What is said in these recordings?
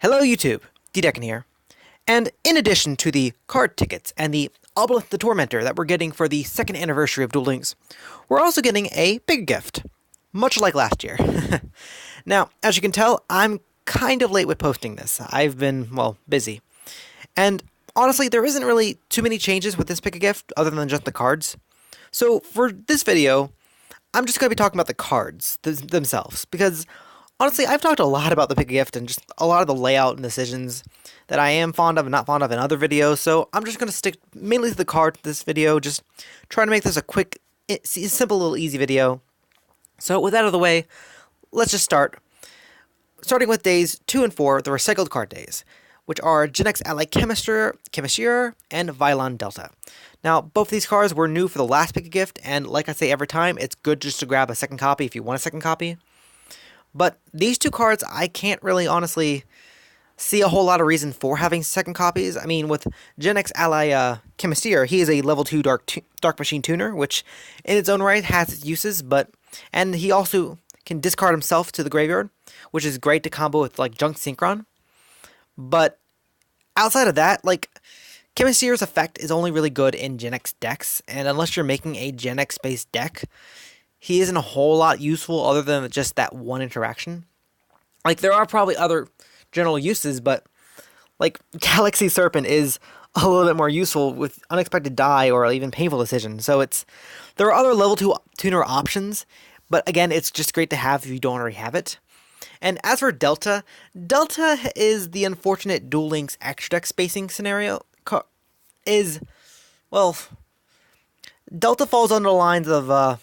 Hello YouTube, D-Decken here. And in addition to the card tickets and the Obelisk the Tormentor that we're getting for the second anniversary of Duel Links, we're also getting a big gift, much like last year. Now, as you can tell, I'm kind of late with posting this. I've been, well, busy. And honestly, there isn't really too many changes with this pick a gift other than just the cards. So for this video, I'm just going to be talking about the cards themselves, because honestly, I've talked a lot about the pick a gift and just a lot of the layout and decisions that I am fond of and not fond of in other videos, so I'm just going to stick mainly to the card this video, just trying to make this a quick, simple, little easy video. So with that out of the way, let's just start. Starting with days 2 and 4, the recycled card days, which are Gen X Ally Chemistry, and Vylon Delta. Now, both these cards were new for the last pick a gift, and like I say every time, it's good just to grab a second copy if you want a second copy. But these two cards, I can't really honestly see a whole lot of reason for having second copies. I mean, with Gen X Ally Chemistry, he is a level 2 Dark Machine Tuner, which in its own right has its uses, and he also can discard himself to the graveyard, which is great to combo with like Junk Synchron. But outside of that, like, Chemistry's effect is only really good in Gen X decks, and unless you're making a Gen X based deck, he isn't a whole lot useful other than just that one interaction. Like, there are probably other general uses, but like Galaxy Serpent is a little bit more useful with unexpected die or even painful decisions. So there are other level 2 tuner options, but again, it's just great to have if you don't already have it. And as for Delta, Delta is the unfortunate Duel Links extra deck spacing scenario. Delta falls under the lines of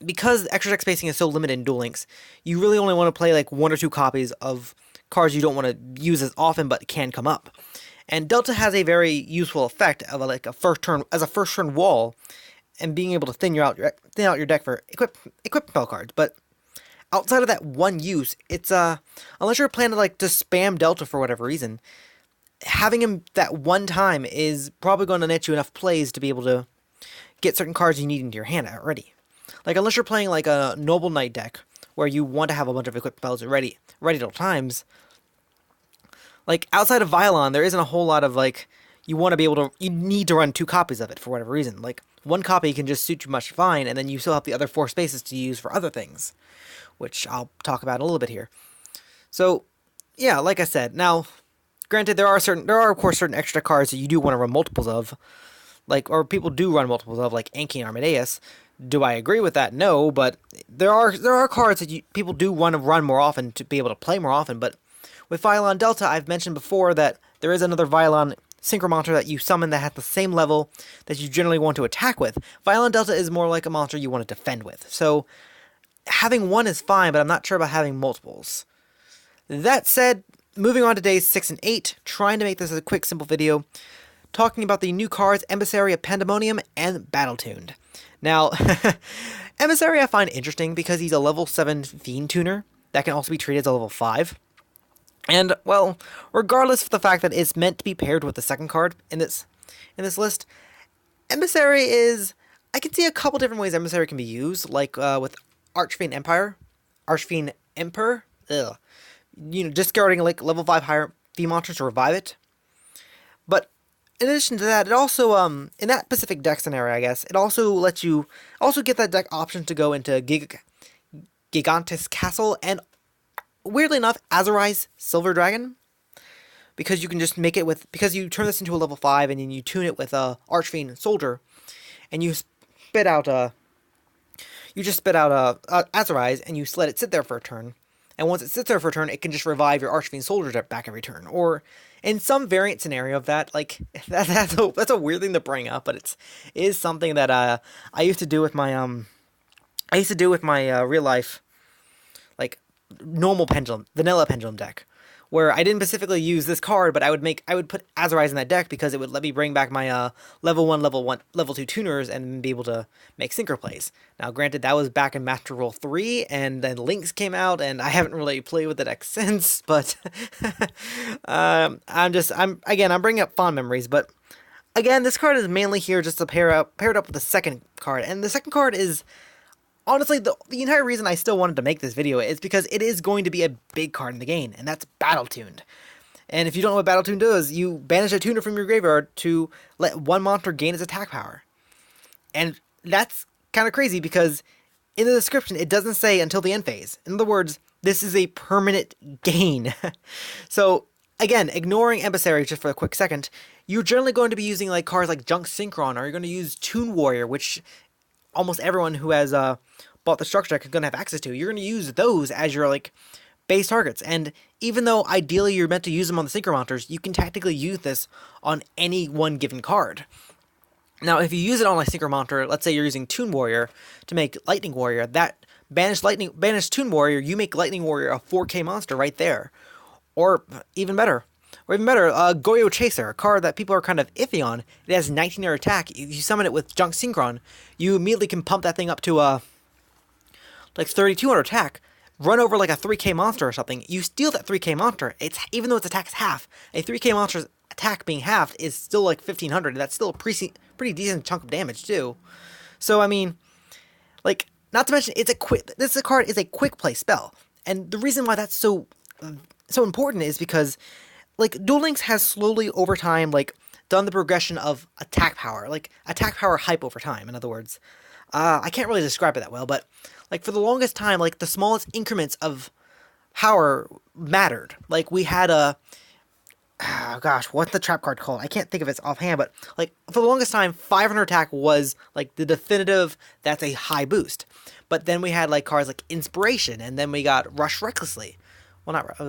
because extra deck spacing is so limited in Duel Links, you really only want to play like 1 or 2 copies of cards you don't want to use as often but can come up. And Delta has a very useful effect of a first turn wall, and being able to thin out your deck for equip spell cards. But outside of that one use, it's unless you're planning to spam Delta for whatever reason, having him that one time is probably going to net you enough plays to be able to get certain cards you need into your hand already. Like, unless you're playing like a Noble Knight deck where you want to have a bunch of equipped spells ready at all times, like outside of Vylon, there isn't a whole lot of you need to run 2 copies of it for whatever reason. Like, 1 copy can just suit you much fine, and then you still have the other 4 spaces to use for other things, which I'll talk about in a little bit here. So, yeah, like I said, now, granted, there are of course certain extra cards that you do want to run multiples of, or people do run multiples of, like Anki and Armadeus. Do I agree with that? No, but there are cards that people do want to run more often to be able to play more often. But with Vylon Delta, I've mentioned before that there is another Vylon Synchro monster that you summon that has the same level that you generally want to attack with. Vylon Delta is more like a monster you want to defend with. So having 1 is fine, but I'm not sure about having multiples. That said, moving on to days 6 and 8, trying to make this a quick, simple video, talking about the new cards Emissary of Pandemonium and Battle-Tuned. Now, Emissary I find interesting because he's a level 7 Fiend Tuner that can also be treated as a level 5. And, well, regardless of the fact that it's meant to be paired with the second card in this list, Emissary is... I can see a couple different ways Emissary can be used, like with Archfiend Emperor, discarding like level 5 higher Fiend monsters to revive it. But in addition to that, it also, in that specific deck scenario, I guess, it also lets you get that deck option to go into Gigantis Castle and, weirdly enough, Azorize Silver Dragon. Because you can just make it because you turn this into a level 5 and then you tune it with Archfiend Soldier, and you spit out Azorize, and you just let it sit there for a turn. And once it sits there for a turn, it can just revive your Archfiend Soldier back every turn. Or in some variant scenario of that, like that's a weird thing to bring up, but it is something that I used to do with my real life, like, normal vanilla pendulum deck, where I didn't specifically use this card, but I would put Azorize in that deck because it would let me bring back my level 2 tuners and be able to make synchro plays. Now, granted, that was back in Master Rule 3, and then Lynx came out, and I haven't really played with the deck since, but I'm bringing up fond memories. But again, this card is mainly here just to pair it up with the second card, and the second card is honestly, the entire reason I still wanted to make this video is because it is going to be a big card in the game, and that's Battle Tuned. And if you don't know what Battle Tune does, you banish a tuner from your graveyard to let one monster gain its attack power. And that's kind of crazy because in the description, it doesn't say until the end phase. In other words, this is a permanent gain. So, again, ignoring Emissary just for a quick second, you're generally going to be using like cards like Junk Synchron, or you're going to use Toon Warrior, which almost everyone who has bought the structure deck is going to have access to. You're going to use those as your like base targets. And even though ideally you're meant to use them on the Synchro Monsters, you can technically use this on any one given card. Now, if you use it on like Synchro Monster, let's say you're using Toon Warrior to make Lightning Warrior, that banish Toon Warrior, you make Lightning Warrior a 4K monster right there. Or even better, Goyo Chaser, a card that people are kind of iffy on. It has 1900 attack. If you summon it with Junk Synchron, you immediately can pump that thing up to like 3200 attack, run over like a 3K monster or something. You steal that 3K monster. Even though its attack is half, a 3K monster's attack being halved is still like 1500. That's still a pretty decent chunk of damage too. So I mean, like, not to mention this card is a quick play spell, and the reason why that's so important is because like Duel Links has slowly over time like done the progression of attack power hype over time. In other words, I can't really describe it that well, but like for the longest time, like the smallest increments of power mattered. Like we had oh gosh, what's the trap card called? I can't think of it offhand, but like for the longest time, 500 attack was like the definitive, that's a high boost. But then we had like cards like Inspiration, and then we got Rush Recklessly. Well, not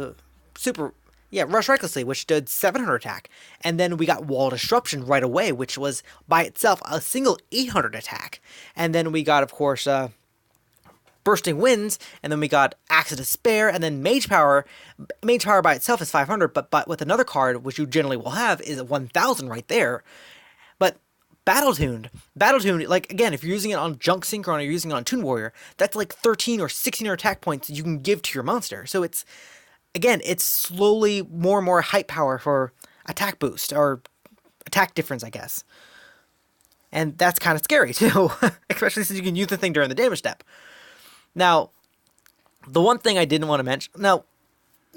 Rush Recklessly, which did 700 attack. And then we got Wall Disruption right away, which was by itself a single 800 attack. And then we got, of course, Bursting Winds, and then we got Axe of Despair, and then Mage Power. Mage Power by itself is 500, but with another card, which you generally will have, is 1000 right there. But Battle Tuned, like, again, if you're using it on Junk Synchron or you're using it on Toon Warrior, that's like 13 or 16 attack points you can give to your monster. So it's slowly more and more hype power for attack boost, or attack difference, I guess. And that's kind of scary, too, especially since you can use the thing during the damage step. Now, the one thing I didn't want to mention... No.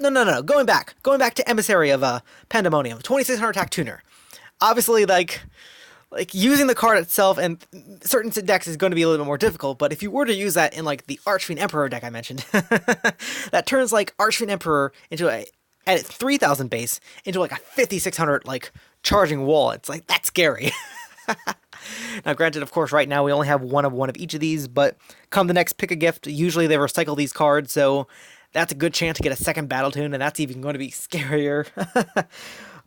Going back to Emissary of Pandemonium. 2600 attack tuner. Obviously, like using the card itself and certain decks is going to be a little bit more difficult, but if you were to use that in like the Archfiend Emperor deck I mentioned, that turns like Archfiend Emperor into at 3000 base, into like a 5600 like charging wall. It's like, that's scary. Now, granted, of course, right now we only have one of each of these, but come the next Pick a Gift, usually they recycle these cards, so that's a good chance to get a second Battle Tune, and that's even going to be scarier.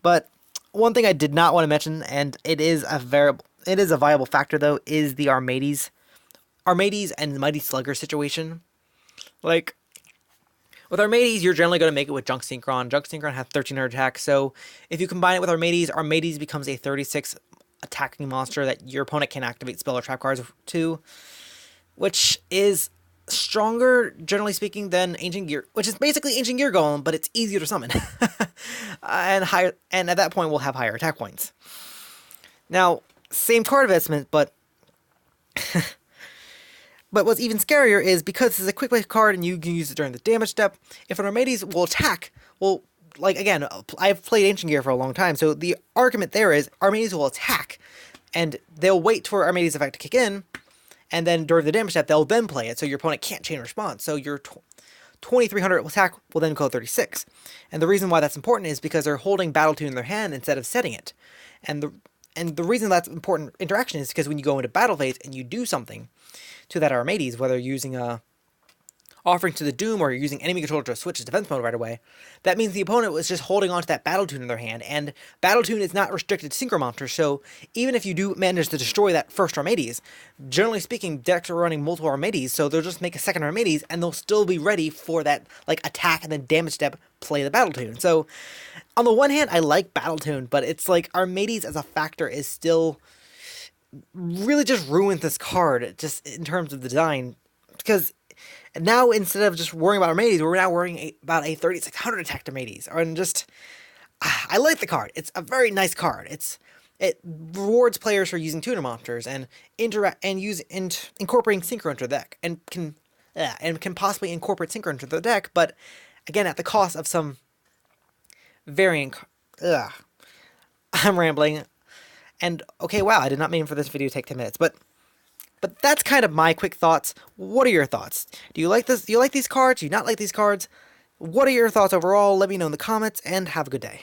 But one thing I did not want to mention, and it is a viable factor though, is the Armades and Mighty Slugger situation. Like, with Armades, you're generally going to make it with Junk Synchron. Junk Synchron has 1300 attack, so if you combine it with Armades becomes a 36 attacking monster that your opponent can activate spell or trap cards to, which is stronger, generally speaking, than Ancient Gear, which is basically Ancient Gear Golem, but it's easier to summon. and at that point, we'll have higher attack points. Now, same card investment, but what's even scarier is because this is a quick play card and you can use it during the damage step, if an Armades will attack, well, like, again, I've played Ancient Gear for a long time, so the argument there is Armades will attack, and they'll wait for Armades' effect to kick in, and then during the damage step, they'll then play it, so your opponent can't chain response. So your 2300 attack will then go 36. And the reason why that's important is because they're holding Battle Tune in their hand instead of setting it. And the reason that's important interaction is because when you go into battle phase and you do something to that Armades, whether you're using a Offering to the Doom or you're using enemy controller to switch to defense mode right away, that means the opponent was just holding on to that Battle Tune in their hand, and Battle Tune is not restricted to Synchro Monsters, so even if you do manage to destroy that first Armades, generally speaking, decks are running multiple Armades, so they'll just make a second Armades, and they'll still be ready for that like attack and then damage step, play the Battle Tune. So, on the one hand, I like Battle Tune, but it's like Armades as a factor is still really just ruins this card, just in terms of the design, because now, instead of just worrying about Armades, we're now worrying about a 3600 attack Armades. And just, I like the card. It's a very nice card. It's It rewards players for using tuner monsters and incorporating synchro into the deck, and can possibly incorporate synchro into the deck, but again at the cost of some varying. Ugh, I'm rambling. And okay, wow, I did not mean for this video to take 10 minutes, but that's kind of my quick thoughts. What are your thoughts? Do you like this? Do you like these cards? Do you not like these cards? What are your thoughts overall? Let me know in the comments, and have a good day.